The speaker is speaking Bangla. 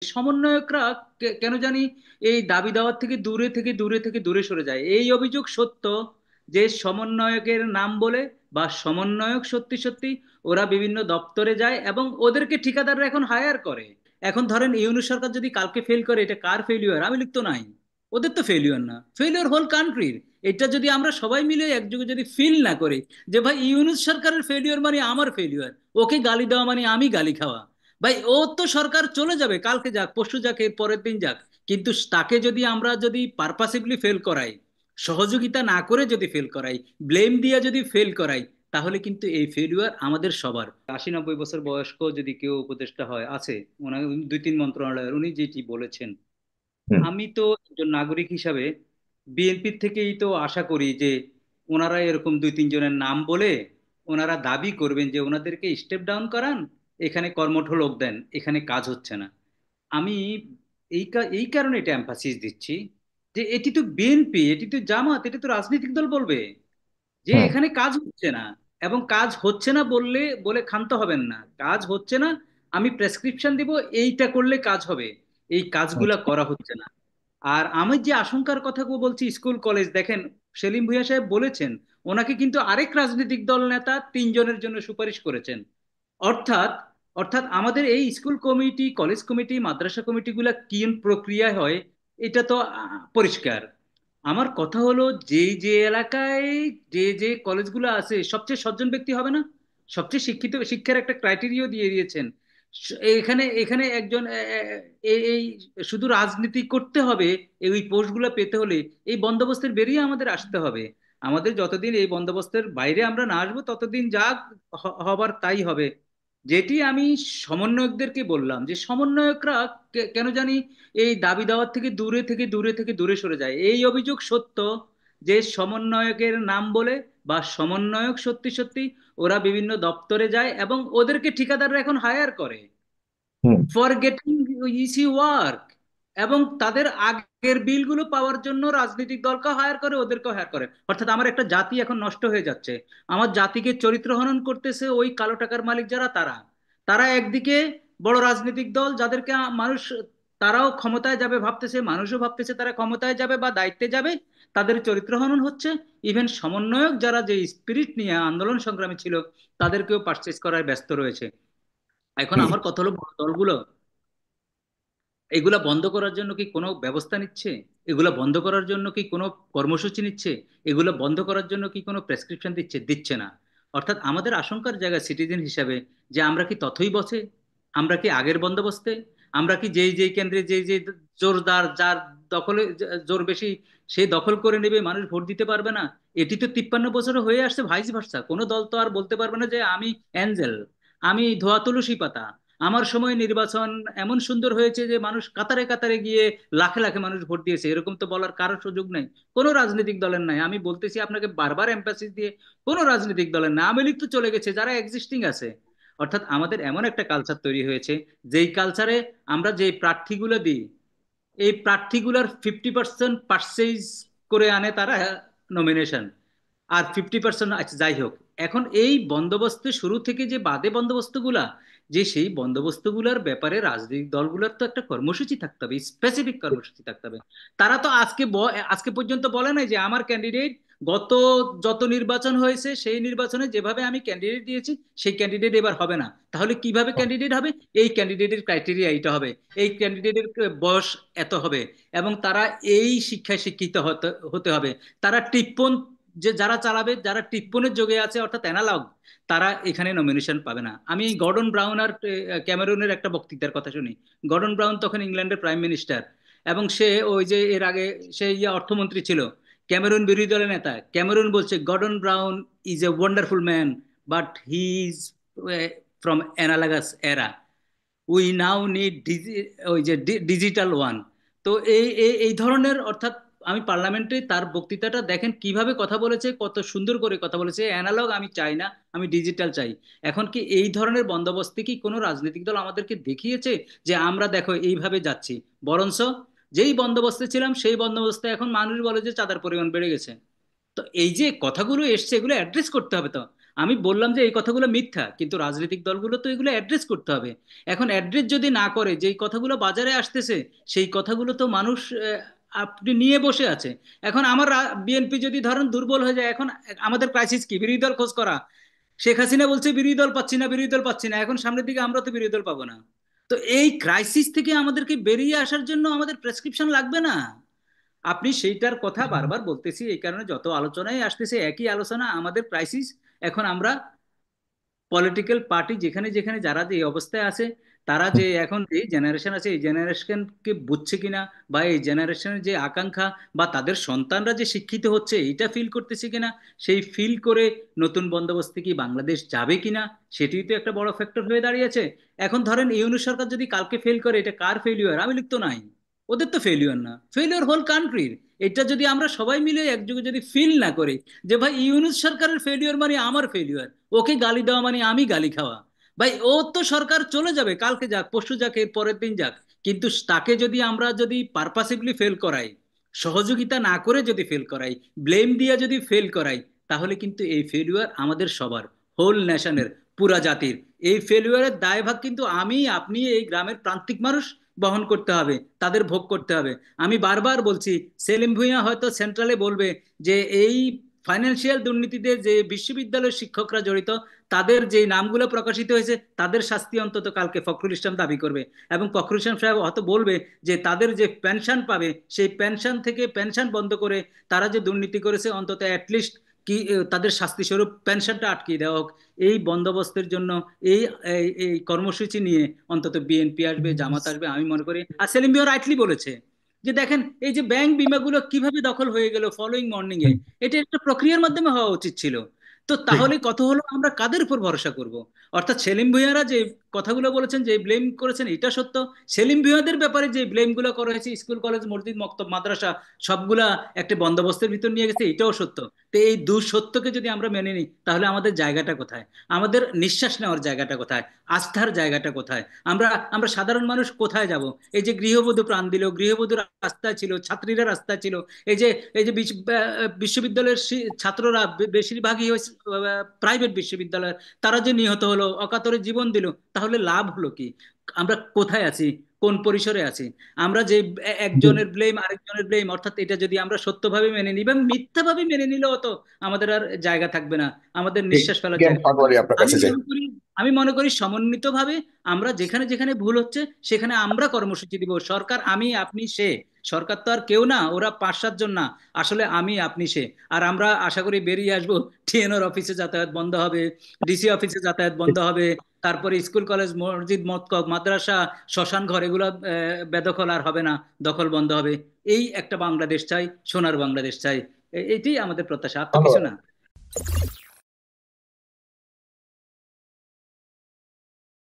সমন্বয়করা কেন জানি এই দাবি দাওয়ার থেকে দূরে সরে যায়। এই অভিযোগ সত্য যে সমন্বয়কের নাম বলে বা সমন্বয়ক সত্যি সত্যি ওরা বিভিন্ন দপ্তরে যায় এবং ওদেরকে ঠিকাদাররা এখন হায়ার করে। এখন ধরেন ইউনূস সরকার যদি কালকে ফেল করে, এটা কার ফেলিওর? আমি লিখতো নাই, ওদের তো ফেলিওর না, ফেলিওর হোল কান্ট্রির। এটা যদি আমরা সবাই মিলে একযোগে যদি ফিল না করি যে ভাই ইউনূস সরকারের ফেলিওর মানে আমার ফেলিওর, ওকে গালি দেওয়া মানে আমি গালি খাওয়া। ভাই ও তো সরকার চলে যাবে, কালকে যাক পরশু যাক এর পরের দিন যাক, কিন্তু তাকে যদি আমরা যদি পারপাসিভলি ফেল করাই, সহযোগিতা না করে যদি ফেল করাই, ব্লেম দিয়ে যদি ফেল করাই, তাহলে কিন্তু এই ফেলিওর আমাদের সবার। 80-90 বছর বয়স্ক যদি কেউ উপদেষ্টা হয় আছে, ওনার 2-3 মন্ত্রণালয়ের, উনি যেটি বলেছেন, হুম। আমি তো একজন নাগরিক হিসাবে বিএনপির থেকেই তো আশা করি যে ওনারা এরকম 2-3 জনের নাম বলে ওনারা দাবি করবেন যে ওনাদেরকে স্টেপ ডাউন করান, এখানে কর্মঠ লোক দেন, এখানে কাজ হচ্ছে না। আমি এই কারণে এটা এমফাসিস দিচ্ছি যে এটি তো বিএনপি, এটি তো জামাত, এটি তো রাজনৈতিক দল বলবে যে হুম। এখানে কাজ হচ্ছে না। এবং কাজ হচ্ছে না বললে বলে ক্ষান্ত হবেন না, কাজ হচ্ছে না, আমি প্রেসক্রিপশন দিব, এইটা করলে কাজ হবে, এই কাজগুলা আচ্ছা। করা হচ্ছে না। আর আমি যে আশঙ্কার কথা বলছি, স্কুল কলেজ দেখেন, সেলিম ভুঁইয়া সাহেব বলেছেন ওনাকে কিন্তু আরেক রাজনৈতিক দল নেতা 3 জনের জন্য সুপারিশ করেছেন। অর্থাৎ অর্থাৎ আমাদের এই স্কুল কমিটি, কলেজ কমিটি, মাদ্রাসা কমিটিগুলা কি প্রক্রিয়া হয়, এটা তো পরিষ্কার। আমার কথা হলো, যে যে এলাকায় যে যে কলেজগুলো আছে, সবচেয়ে সজ্জন ব্যক্তি হবে না? সবচেয়ে শিক্ষিত, শিক্ষার একটা ক্রাইটেরিয়া দিয়ে দিয়েছেন। এখানে এখানে একজন এই শুধু রাজনীতি করতে হবে, এই পোস্টগুলো পেতে হলে এই বন্দোবস্তের বেরিয়ে আমাদের আসতে হবে। আমাদের যতদিন এই বন্দোবস্তের বাইরে আমরা না আসবো, ততদিন যা হবার তাই হবে। যেটি আমি সমন্বয়কদেরকে বললাম যে সমন্বয়করা কেন জানি এই দাবি দাওয়ার থেকে দূরে সরে যায়। এই অভিযোগ সত্য যে সমন্বয়কের নাম বলে বা সমন্বয়ক সত্যি সত্যি ওরা বিভিন্ন দপ্তরে যায় এবং ওদেরকে ঠিকাদাররা এখন হায়ার করে hmm. For getting easy work. এবং তাদের আগের বিলগুলো পাওয়ার জন্য রাজনৈতিক দলকে হায়ার করে, ওদেরকেও হায়ার করে। অর্থাৎ আমার একটা জাতি এখন নষ্ট হয়ে যাচ্ছে। আমার জাতিকে চরিত্র হনন করতেছে ওই কালো টাকার মালিক যারা, তারা তারা একদিকে বড় রাজনৈতিক দল যাদেরকে মানুষ, তারাও ক্ষমতায় যাবে ভাবতেছে, মানুষও ভাবতেছে তারা ক্ষমতায় যাবে বা দায়িত্বে যাবে, তাদের চরিত্র হনন হচ্ছে। ইভেন সমন্বয়ক যারা যে স্পিরিট নিয়ে আন্দোলন সংগ্রামী ছিল, তাদেরকেও পারচেজ করায় ব্যস্ত রয়েছে। এখন হুম। আমার কথা হলো, বড় দলগুলো এগুলা বন্ধ করার জন্য কি কোনো ব্যবস্থা নিচ্ছে? এগুলা বন্ধ করার জন্য কি কোনো কর্মসূচি নিচ্ছে? এগুলো বন্ধ করার জন্য কি কোনো প্রেসক্রিপশন দিচ্ছে না। অর্থাৎ আমাদের আশঙ্কার জায়গা সিটিজেন হিসাবে, যে আমরা কি তথই বসে, আমরা কি আগের বন্দোবস্তে, আমরা কি যেই যেই কেন্দ্রে যেই যে জোরদার যার দখলে জোর বেশি, সে দখল করে নেবে, মানুষ ভোট দিতে পারবে না। এটি তো 53 বছরে হয়ে আসছে ভাইস ভার্সা। কোনো দল তো আর বলতে পারবে না যে আমি অ্যাঞ্জেল, আমি ধোয়া তুলসী পাতা, আমার সময় নির্বাচন এমন সুন্দর হয়েছে যে মানুষ কাতারে কাতারে গিয়ে লাখে লাখে মানুষ ভোট দিয়েছে, এরকম তো বলার কারো সুযোগ নেই। কোনো রাজনৈতিক দলের নাই, আমি বলতেছি আপনাকে বারবার এমফাসিস দিয়ে, কোনো রাজনৈতিক দলের না। আওয়ামী লীগ তো চলে গেছে, যারা এক্সিস্টিং আছে। অর্থাৎ আমাদের এমন একটা কালচার তৈরি হয়েছে, যেই কালচারে আমরা যে প্রার্থীগুলো দিই, এই প্রার্থীগুলোর 50% পার্সেজ করে আনে তারা নমিনেশন, আর 50%, আচ্ছা যাই হোক। এখন এই বন্দোবস্ত শুরু থেকে যে বাদে বন্দোবস্তগুলা, যে সেই বন্দোবস্তগুলোর ব্যাপারে রাজনৈতিক দলগুলোর তো একটা কর্মসূচি থাকতে হবে, স্পেসিফিক কর্মসূচি থাকতে হবে। তারা তো আজকে পর্যন্ত বলে নাই যে আমার ক্যান্ডিডেট গত যত নির্বাচন হয়েছে সেই নির্বাচনে যেভাবে আমি ক্যান্ডিডেট দিয়েছি সেই ক্যান্ডিডেট এবার হবে না। তাহলে কিভাবে ক্যান্ডিডেট হবে? এই ক্যান্ডিডেটের ক্রাইটেরিয়া এইটা হবে, এই ক্যান্ডিডেটের বয়স এত হবে, এবং তারা এই শিক্ষায় শিক্ষিত হতে হতে হবে। তারা টিপ্পন, যে যারা চালাবে, যারা টিপ্পনের যোগে আছে অর্থাৎ অ্যানালগ, তারা এখানে নমিনেশন পাবে না। আমি গর্ডন ব্রাউন আর ক্যামেরুনের একটা বক্তৃতার কথা শুনি। গর্ডন ব্রাউন তখন ইংল্যান্ডের প্রাইম মিনিস্টার, এবং সে ওই যে এর আগে সে অর্থমন্ত্রী ছিল, ক্যামেরুন বিরোধী দলের নেতা। ক্যামেরুন বলছে Gordon Brown is a wonderful man, but he is from analogous era, we now need ওই যে ডিজিটাল ওয়ান। তো এই ধরনের, অর্থাৎ আমি পার্লামেন্টে তার বক্তৃতাটা দেখেন কিভাবে কথা বলেছে, কত সুন্দর করে কথা বলেছে, অ্যানালগ আমি চাই না, আমি ডিজিটাল চাই। এখন কি এই ধরনের বন্দোবস্তে কি কোনো রাজনৈতিক দল আমাদেরকে দেখিয়েছে যে আমরা দেখো এইভাবে যাচ্ছি? বরঞ্চ যেই বন্দোবস্তে ছিলাম সেই বন্দোবস্তে এখন মানুষ বলে যে চাঁদার পরিমাণ বেড়ে গেছে। তো এই যে কথাগুলো এসছে, এগুলো অ্যাড্রেস করতে হবে তো। আমি বললাম যে এই কথাগুলো মিথ্যা, কিন্তু রাজনৈতিক দলগুলো তো এগুলো অ্যাড্রেস করতে হবে। এখন অ্যাড্রেস যদি না করে, যেই কথাগুলো বাজারে আসতেছে সেই কথাগুলো তো মানুষ আপনি নিয়ে বসে আছে। এখন আমার বিএনপি যদি ধরেন দুর্বল হয়ে যায়, এখন আমাদের ক্রাইসিস কি? বিরোধী দল খোঁজ করা। শেখ হাসিনা বলছে বিরোধী দল পাচ্ছি না, বিরোধী দল পাচ্ছি না, এখন সামনের দিকে আমরা তো বিরোধী দল পাবো না। তো এই ক্রাইসিস থেকে আমাদেরকে বেরিয়ে আসার জন্য আমাদের প্রেসক্রিপশন লাগবে না? আপনি সেইটার কথা বারবার বলতেছি, এই কারণে যত আলোচনায় আসতেছে একই আলোচনা, আমাদের ক্রাইসিস। এখন আমরা পলিটিক্যাল পার্টি যেখানে যেখানে যারা যে অবস্থায় আছে, তারা যে এখন যে জেনারেশন আছে এই জেনারেশনকে বুঝছে কিনা, বা এই জেনারেশনের যে আকাঙ্ক্ষা, বা তাদের সন্তানরা যে শিক্ষিত হচ্ছে এটা ফিল করতেছে কিনা, সেই ফিল করে নতুন বন্দোবস্তে কি বাংলাদেশ যাবে কিনা, সেটি তো একটা বড় ফ্যাক্টর হয়ে দাঁড়িয়েছে। এখন ধরেন ইউনূস সরকার যদি কালকে ফেল করে, এটা কার ফেলিওর? আমি লিখতো নাই, ওদের তো ফেলিওর না, ফেলিওর হোল কান্ট্রির। এটা যদি আমরা সবাই মিলে একযোগে যদি ফিল না করি যে ভাই ইউনূস সরকারের ফেলিওর মানে আমার ফেলিওর, ওকে গালি দেওয়া মানে আমি গালি খাওয়া, ভাই ও তো সরকার চলে যাবে, কালকে যাক পরশু যাক এর পরের দিন যাক, কিন্তু তাকে যদি আমরা যদি পারপাসিভলি ফেল করাই, সহযোগিতা না করে যদি ফেল করাই, ব্লেম দিয়ে যদি ফেল করাই, তাহলে কিন্তু এই ফেলিওর আমাদের সবার, হোল নেশনের, পুরা জাতির। এই ফেলিওরের দায়ভাগ কিন্তু আমি আপনি এই গ্রামের প্রান্তিক মানুষ বহন করতে হবে, তাদের ভোগ করতে হবে। আমি বারবার বলছি, সেলিম ভুঁইয়া হয়তো সেন্ট্রালে বলবে যে এই ফাইন্যান্সিয়াল দুর্নীতিতে যে বিশ্ববিদ্যালয়ের শিক্ষকরা জড়িত, তাদের যে নামগুলো প্রকাশিত হয়েছে তাদের শাস্তি অন্তত কালকে ফখরুল ইসলাম দাবি করবে, এবং ফখরুল ইসলাম সাহেব হয়তো বলবে যে তাদের যে পেনশন পাবে সেই পেনশন থেকে পেনশন বন্ধ করে তারা যে দুর্নীতি করেছে অন্তত অ্যাটলিস্ট কি তাদের শাস্তি স্বরূপ পেনশনটা আটকিয়ে দেওয়া হোক। এই বন্দোবস্তের জন্য এই এই কর্মসূচি নিয়ে অন্তত বিএনপি আসবে, জামাত আসবে, আমি মনে করি। আর সেলিম মিয়া রাইটলি বলেছে যে দেখেন এই যে ব্যাংক বিমাগুলো কিভাবে দখল হয়ে গেল ফলোইং মর্নিং এ, এটা একটা প্রক্রিয়ার মাধ্যমে হওয়া উচিত ছিল। তো ঠিক। তাহলে কত হলো, আমরা কাদের উপর ভরসা করব? অর্থাৎ সেলিম ভুঁইয়ারা যে কথাগুলো বলেছেন, যে ব্লেম করেছেন, এটা সত্য। সেলিম ভুঁইয়াদের ব্যাপারে যে ব্লেম গুলো করা হয়েছে, স্কুল কলেজ মসজিদ মক্তব মাদ্রাসা সবগুলা একটা বন্দোবস্তের ভিতর নিয়ে গেছে, এটাও সত্য। তো এই দুঃসত্যকে যদি আমরা মেনে নিই, তাহলে আমাদের জায়গাটা কোথায়? আমাদের নিঃশ্বাস নেওয়ার জায়গাটা কোথায়? আস্থার জায়গাটা কোথায়? আমরা আমরা সাধারণ মানুষ কোথায় যাব? এই যে গৃহবধূ প্রাণ দিল, গৃহবধূর রাস্তায় ছিল, ছাত্রীরা রাস্তায় ছিল, এই যে বিশ্ববিদ্যালয়ের ছাত্ররা বেশিরভাগই হয়েছে প্রাইভেট বিশ্ববিদ্যালয়ের, তারা যে নিহত হলো, অকাতরে জীবন দিল, তাহলে লাভ হলো কি? আমরা কোথায় আছি? কোন পরিসরে আছি? আমরা যে জি। একজনের ব্লেম আরেকজনের ব্লেম, অর্থাৎ এটা যদি আমরা সত্যভাবে মেনে নিই বা মিথ্যাভাবে মেনে নিলেও তো আমাদের আর জায়গা থাকবে না, আমাদের ঠিক। নিঃশ্বাস ফেলার জ্ঞান জায়গা থাকবে না। পাটোয়ারি আপনার আমি কাছে চাই। মনে করি আমি মনে করি সমন্বিতভাবে আমরা যেখানে যেখানে ভুল হচ্ছে সেখানে আমরা কর্মসূচি দিব। সরকার আমি আপনি সে, সরকার তো আর কেউ না, ওরা 5-7 জন না, আসলে আমি আপনি সে। আর আমরা আশা করি বেরিয়ে আসবো, টিএনওর অফিসে যাতায়াত বন্ধ হবে, ডিসি অফিসে যাতায়াত বন্ধ হবে, তারপরে স্কুল কলেজ মসজিদ মক্তব মাদ্রাসা শ্মশান ঘর এগুলো বেদখল আর হবে না, দখল বন্ধ হবে। এই একটা বাংলাদেশ চাই, সোনার বাংলাদেশ চাই। এটাই আমাদের প্রত্যাশা, আর তো কিছু ধন্যবাদ। না।